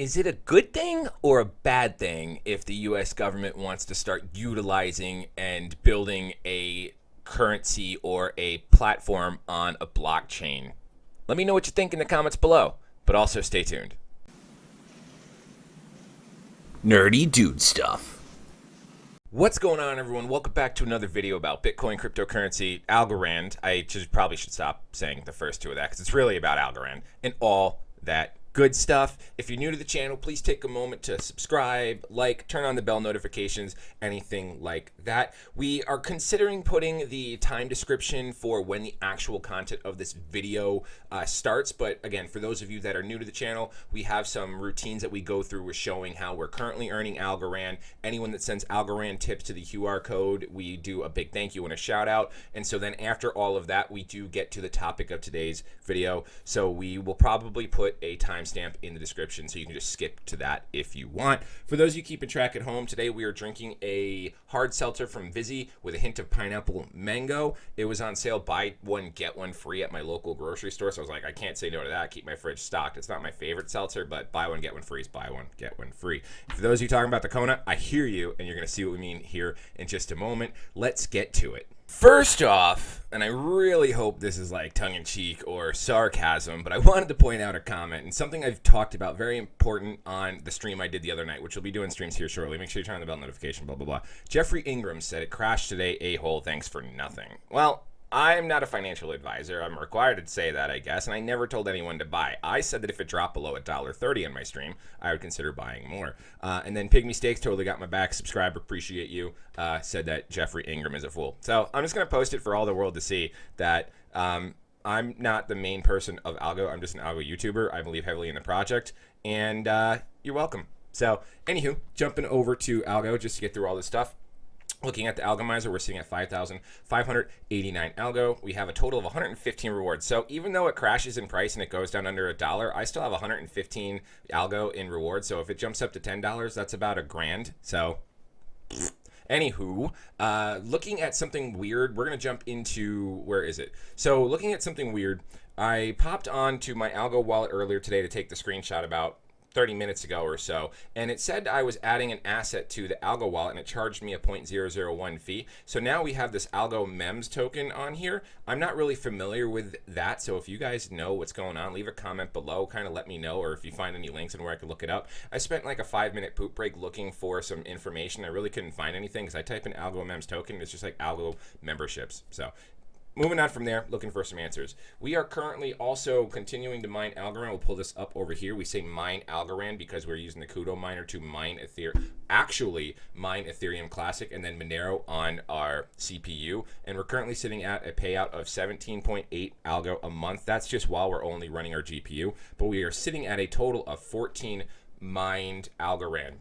Is it a good thing or a bad thing if the U.S. government wants to start utilizing and building a currency or a platform on a blockchain? Let me know what you think in the comments below, but also stay tuned. Nerdy dude stuff. What's going on, everyone? Welcome back to another video about Bitcoin, cryptocurrency, Algorand. I probably should stop saying the first two of that because it's really about Algorand and all that good stuff. If you're new to the channel, please take a moment to subscribe, like, turn on the bell notifications, anything like that. We are considering putting the time description for when the actual content of this video starts. But again, for those of you that are new to the channel, we have some routines that we go through with showing how we're currently earning Algorand. Anyone that sends Algorand tips to the QR code, we do a big thank you and a shout out. And so then after all of that, we do get to the topic of today's video. So we will probably put a timestamp in the description so you can just skip to that if you want. For those of you keeping track at home, today we are drinking a hard seltzer from Vizzy with a hint of pineapple mango. It was on sale, buy one get one free at my local grocery store, so I was like, I can't say no to that. Keep my fridge stocked. It's not my favorite seltzer, but buy one get one free is buy one get one free. For those of you talking about the Kona, I hear you, and you're going to see what we mean here in just a moment. Let's get to it. First off, and I really hope this is like tongue-in-cheek or sarcasm, but I wanted to point out a comment and something I've talked about, very important on the stream I did the other night, which we'll be doing streams here shortly. Make sure you turn on the bell notification, blah, blah, blah. Jeffrey Ingram said, "It crashed today, a-hole, thanks for nothing." Well, I'm not a financial advisor. I'm required to say that, I guess, and I never told anyone to buy. I said that if it dropped below $1.30 on my stream, I would consider buying more. And then Pygmy Steaks totally got my back. Subscriber, appreciate you. Said that Jeffrey Ingram is a fool. So I'm just going to post it for all the world to see that I'm not the main person of Algo. I'm just an Algo YouTuber. I believe heavily in the project, and you're welcome. So anywho, jumping over to Algo just to get through all this stuff. Looking at the Algomizer, we're sitting at 5,589 Algo. We have a total of 115 rewards. So even though it crashes in price and it goes down under $1, I still have 115 Algo in rewards. So if it jumps up to $10, that's about $1,000. So anywho, looking at something weird, we're going to jump into, where is it? So looking at something weird, I popped onto my Algo wallet earlier today to take the screenshot about 30 minutes ago or so, and it said I was adding an asset to the Algo wallet and it charged me a 0.001 fee. So now we have this Algo MEMS token on here. I'm not really familiar with that, so if you guys know what's going on, leave a comment below, kind of let me know, or if you find any links and where I could look it up. I spent like a 5-minute poop break looking for some information. I really couldn't find anything because I type in Algo MEMS token and it's just like Algo memberships. So moving on from there, looking for some answers. We are currently also continuing to mine Algorand. We'll pull this up over here. We say mine Algorand because we're using the CudoMiner to mine Ethereum, actually mine Ethereum Classic and then Monero on our CPU. And we're currently sitting at a payout of 17.8 Algo a month. That's just while we're only running our GPU. But we are sitting at a total of 14 mined Algorand.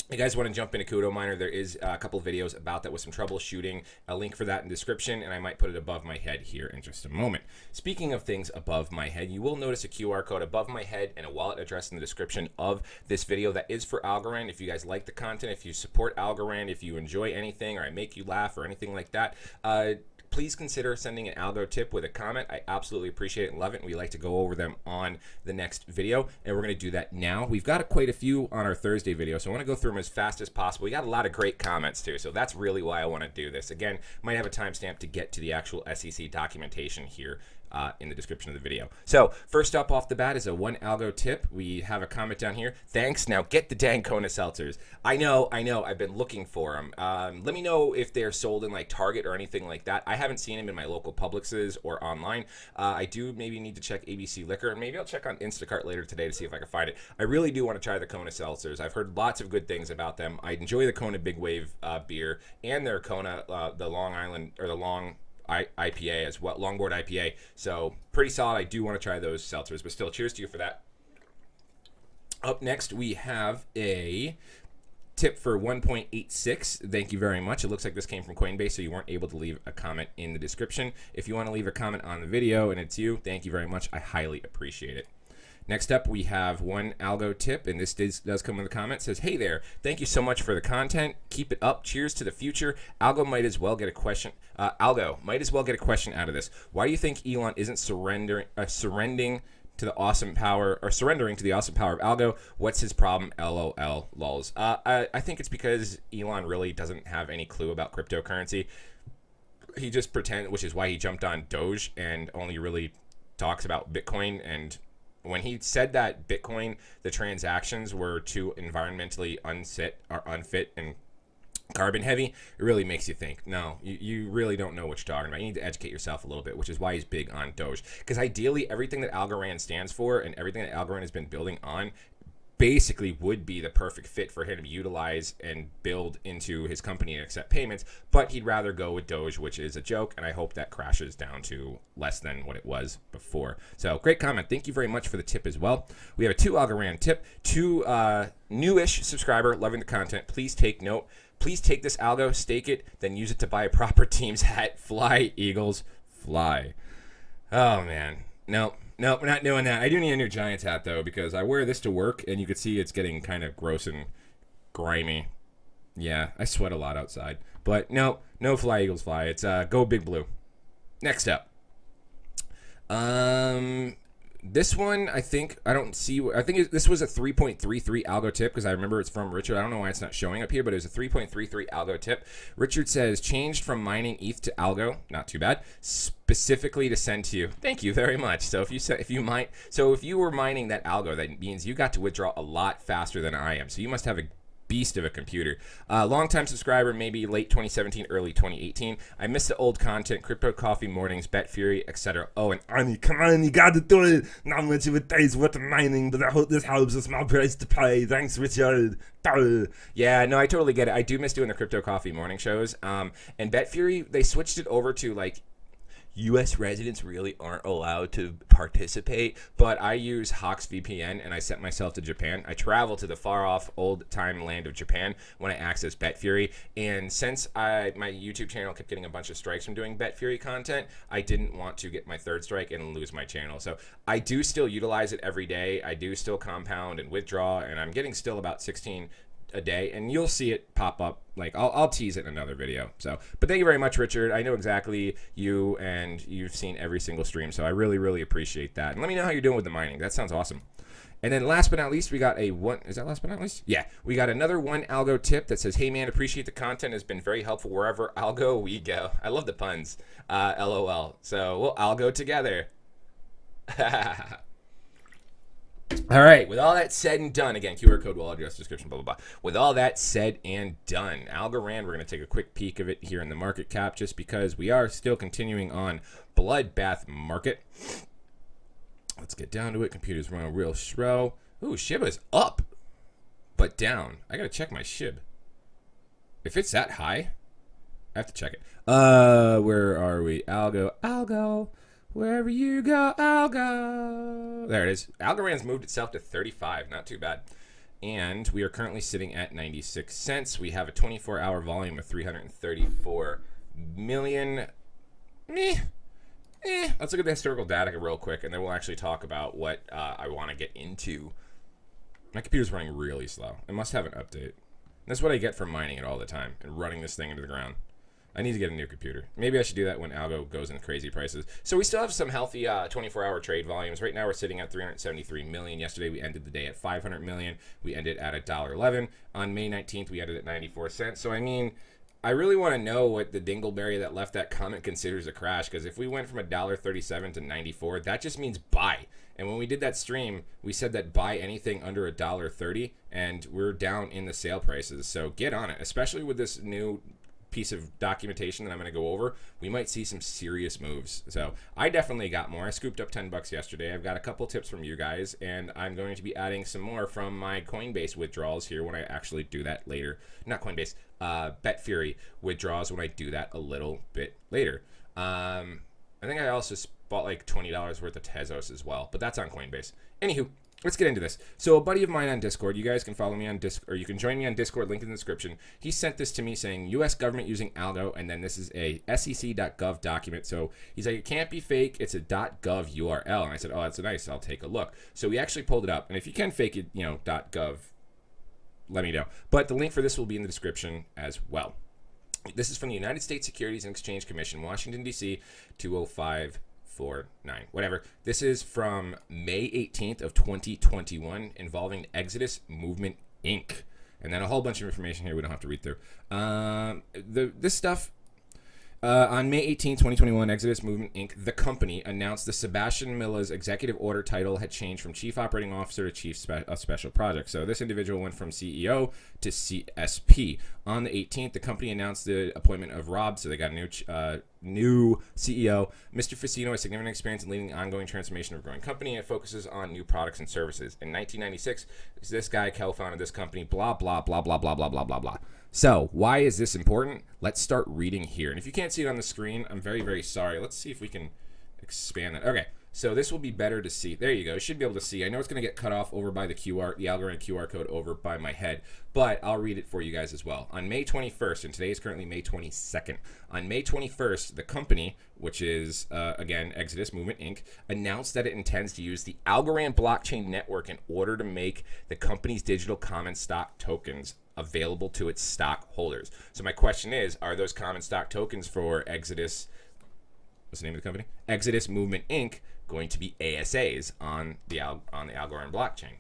If you guys want to jump into CudoMiner, there is a couple of videos about that with some troubleshooting. A link for that in the description, and I might put it above my head here in just a moment. Speaking of things above my head, you will notice a QR code above my head and a wallet address in the description of this video that is for Algorand. If you guys like the content, if you support Algorand, if you enjoy anything or I make you laugh or anything like that, please consider sending an Algo tip with a comment. I absolutely appreciate it and love it, and we like to go over them on the next video, and we're going to do that now. We've got quite a few on our Thursday video, so I want to go through them as fast as possible. We got a lot of great comments too, so that's really why I want to do this. Again, might have a timestamp to get to the actual SEC documentation here in the description of the video. So first up off the bat is a 1 Algo tip. We have a comment down here. Thanks. Now get the dang Kona seltzers. I know. I've been looking for them. Let me know if they're sold in like Target or anything like that. I haven't seen them in my local Publixes or online. I do maybe need to check ABC Liquor, and maybe I'll check on Instacart later today to see if I can find it. I really do want to try the Kona seltzers. I've heard lots of good things about them. I enjoy the Kona Big Wave beer and their Kona, the Long Island, or the Long IPA as well, Longboard IPA. So pretty solid. I do want to try those seltzers, but still, cheers to you for that. Up next, we have a tip for 1.86. Thank you very much. It looks like this came from Coinbase, so you weren't able to leave a comment in the description. If you want to leave a comment on the video and it's you, thank you very much. I highly appreciate it. Next up, we have 1 Algo tip, and this does come in the comment. It says, "Hey there, thank you so much for the content. Keep it up. Cheers to the future. Algo might as well get a question. Algo might as well get a question out of this. Why do you think Elon isn't surrendering to the awesome power, or surrendering to the awesome power of Algo. What's his problem? LOL, lols. I think it's because Elon really doesn't have any clue about cryptocurrency. He just which is why he jumped on Doge and only really talks about Bitcoin. And when he said that Bitcoin, the transactions were too environmentally unfit and carbon heavy, it really makes you think, no, you really don't know what you're talking about. You need to educate yourself a little bit, which is why he's big on Doge. Because ideally, everything that Algorand stands for and everything that Algorand has been building on basically would be the perfect fit for him to utilize and build into his company and accept payments, but he'd rather go with Doge, which is a joke, and I hope that crashes down to less than what it was before. So great comment. Thank you very much for the tip as well. We have a 2 Algorand tip. 2 newish subscriber loving the content. Please take note. Please take this Algo, stake it, then use it to buy a proper team's hat. Fly, Eagles, fly. Oh, man. Nope, we're not doing that. I do need a new Giants hat, though, because I wear this to work, and you can see it's getting kind of gross and grimy. Yeah, I sweat a lot outside. But no Fly, Eagles, fly. It's go Big Blue. Next up. This one, I think this was a 3.33 Algo tip, because I remember it's from Richard. I don't know why it's not showing up here, but it was a 3.33 Algo tip. Richard says, changed from mining ETH to Algo. Not too bad. Specifically to send to you. Thank you very much. So if you were mining that Algo, that means you got to withdraw a lot faster than I am. So you must have a beast of a computer. Long-time subscriber, maybe late 2017, early 2018. I missed the old content, Crypto Coffee Mornings, BetFury, etc. Oh, and Arnie, come on, you got to do it. Not much of a day's worth of mining, but I hope this helps a small price to pay. Thanks, Richard. Yeah, no, I totally get it. I do miss doing the Crypto Coffee morning shows. And BetFury, they switched it over to like U.S. residents really aren't allowed to participate, but I use Hawks VPN and I set myself to Japan. I travel to the far-off old-time land of Japan when I access BetFury, and since my YouTube channel kept getting a bunch of strikes from doing BetFury content, I didn't want to get my 3rd strike and lose my channel. So I do still utilize it every day. I do still compound and withdraw, and I'm getting still about 16 a day, and you'll see it pop up. Like I'll tease it in another video. So, but thank you very much, Richard. I know exactly you, and you've seen every single stream, so I really, really appreciate that. And let me know how you're doing with the mining. That sounds awesome. And then last but not least, we got is that last but not least? Yeah, we got another 1 Algo tip that says, hey man, appreciate the content, has been very helpful wherever Algo we go. I love the puns. LOL. So we'll Algo together. All right, with all that said and done, again, QR code, wallet address, description, blah, blah, blah. With all that said and done, Algorand, we're going to take a quick peek of it here in the market cap, just because we are still continuing on Bloodbath Market. Let's get down to it. Computers run a real slow. Ooh, Shiba's up, but down. I got to check my SHIB. If it's that high, I have to check it. Where are we? Algo. Wherever you go, I'll go. There it is. Algorand's moved itself to 35. Not too bad. And we are currently sitting at 96 cents. We have a 24-hour volume of 334 million. Let's look at the historical data real quick, and then we'll actually talk about what I want to get into. My computer's running really slow. It must have an update. That's what I get from mining it all the time and running this thing into the ground. I need to get a new computer. Maybe I should do that when Algo goes into crazy prices. So we still have some healthy 24-hour trade volumes. Right now we're sitting at 373 million. Yesterday we ended the day at 500 million. We ended at $1.11. On May 19th we ended at 94 cents. So I mean, I really want to know what the dingleberry that left that comment considers a crash, because if we went from $1.37 to 94, that just means buy. And when we did that stream, we said that buy anything under $1.30, and we're down in the sale prices. So get on it, especially with this new piece of documentation that I'm going to go over. We might see some serious moves. So I definitely got more. I scooped up $10 yesterday. I've got a couple tips from you guys, and I'm going to be adding some more from my Coinbase withdrawals here when I actually do that later. Not Coinbase, BetFury withdrawals when I do that a little bit later. I think I also bought like $20 worth of Tezos as well, but that's on Coinbase. Anywho, let's get into this. So a buddy of mine on Discord, you guys can follow me on Discord, or you can join me on Discord, link in the description. He sent this to me saying, U.S. government using Algo, and then this is a sec.gov document. So he's like, it can't be fake. It's a .gov URL. And I said, oh, that's nice. I'll take a look. So we actually pulled it up. And if you can fake it, .gov, let me know. But the link for this will be in the description as well. This is from the United States Securities and Exchange Commission, Washington, D.C., 205 49, whatever. This is from May 18th of 2021 involving Exodus Movement Inc. And then a whole bunch of information here we don't have to read through. This stuff, on May 18, 2021, Exodus Movement Inc., the company, announced the Sebastian Milla's executive order title had changed from Chief Operating Officer to Chief of Special Projects. So this individual went from CEO to CSP. On the 18th, the company announced the appointment of Rob, so they got a new CEO. Mr. Facino has significant experience in leading the ongoing transformation of a growing company and focuses on new products and services. In 1996, this guy co-founded this company, blah, blah, blah, blah, blah, blah, blah, blah, blah. So why is this important? Let's start reading here. And if you can't see it on the screen, I'm very, very sorry. Let's see if we can expand that. Okay, so this will be better to see. There you go. You should be able to see. I know it's going to get cut off over by the Algorand QR code over by my head, but I'll read it for you guys as well. On May 21st, and today is currently May 22nd, on May 21st, the company, which is, again, Exodus Movement Inc., announced that it intends to use the Algorand blockchain network in order to make the company's digital common stock tokens available to its stockholders. So my question is, are those common stock tokens for Exodus, what's the name of the company? Exodus Movement Inc. going to be ASAs on the Algorand blockchain?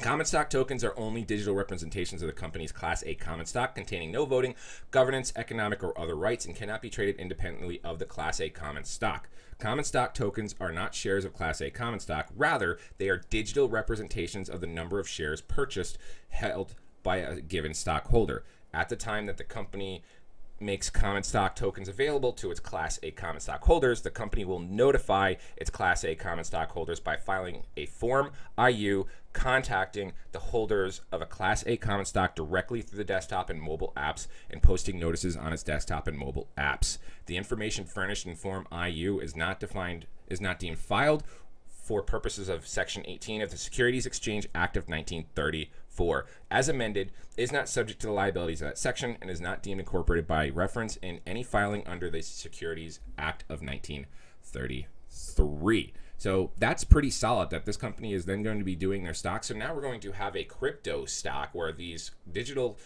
Common stock tokens are only digital representations of the company's Class A common stock containing no voting, governance, economic, or other rights and cannot be traded independently of the Class A common stock. Common stock tokens are not shares of Class A common stock. Rather, they are digital representations of the number of shares purchased, held by a given stockholder. At the time that the company makes common stock tokens available to its Class A common stock holders, the company will notify its Class A common stock holders by filing a Form IU, contacting the holders of a Class A common stock directly through the desktop and mobile apps, and posting notices on its desktop and mobile apps. The information furnished in Form IU is not deemed filed for purposes of Section 18 of the Securities Exchange Act of 1934, as amended, is not subject to the liabilities of that section and is not deemed incorporated by reference in any filing under the Securities Act of 1933. So that's pretty solid that this company is then going to be doing their stock. So now we're going to have a crypto stock where these digital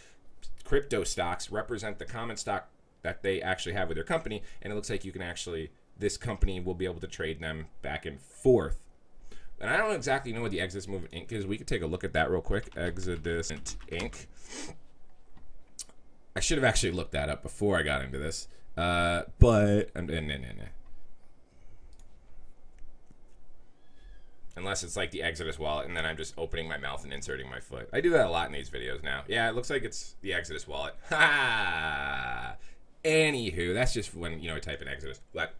crypto stocks represent the common stock that they actually have with their company, and it looks like you can actually, this company will be able to trade them back and forth. And I don't exactly know what the Exodus Movement Inc. is. We could take a look at that real quick. Exodus Inc. I should have actually looked that up before I got into this. But unless it's like the Exodus wallet, and then I'm just opening my mouth and inserting my foot. I do that a lot in these videos now. Yeah, it looks like it's the Exodus wallet. Ha! Anywho, that's just when, I type in Exodus. But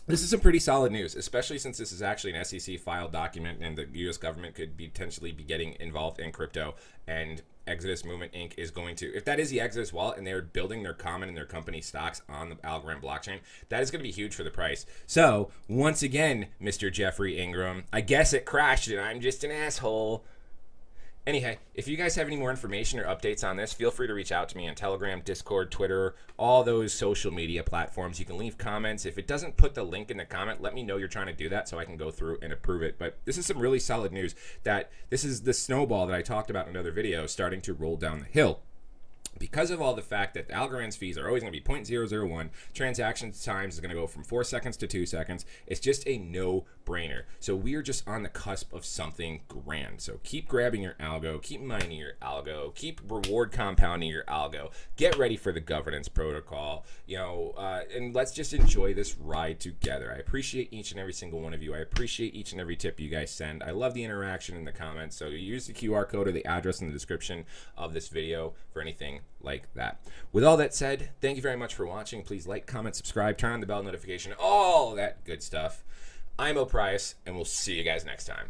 this is some pretty solid news, especially since this is actually an SEC filed document and the U.S. government could potentially be getting involved in crypto. And Exodus Movement Inc. is going to, if that is the Exodus wallet and they're building their common and their company stocks on the Algorand blockchain, that is going to be huge for the price. So, once again, Mr. Jeffrey Ingram, I guess it crashed and I'm just an asshole. Anyhow, if you guys have any more information or updates on this, feel free to reach out to me on Telegram, Discord, Twitter, all those social media platforms. You can leave comments. If it doesn't put the link in the comment, let me know you're trying to do that so I can go through and approve it. But this is some really solid news that this is the snowball that I talked about in another video starting to roll down the hill. Because of all the fact that Algorand's fees are always going to be 0.001, transaction times is going to go from 4 seconds to 2 seconds. It's just a no-brainer. So we are just on the cusp of something grand. So keep grabbing your Algo, keep mining your Algo, keep reward compounding your Algo. Get ready for the governance protocol, and let's just enjoy this ride together. I appreciate each and every single one of you. I appreciate each and every tip you guys send. I love the interaction in the comments. So use the QR code or the address in the description of this video for anything like that. With all that said, thank you very much for watching. Please like, comment, subscribe, turn on the bell notification, all that good stuff. I'm O'Price, and we'll see you guys next time.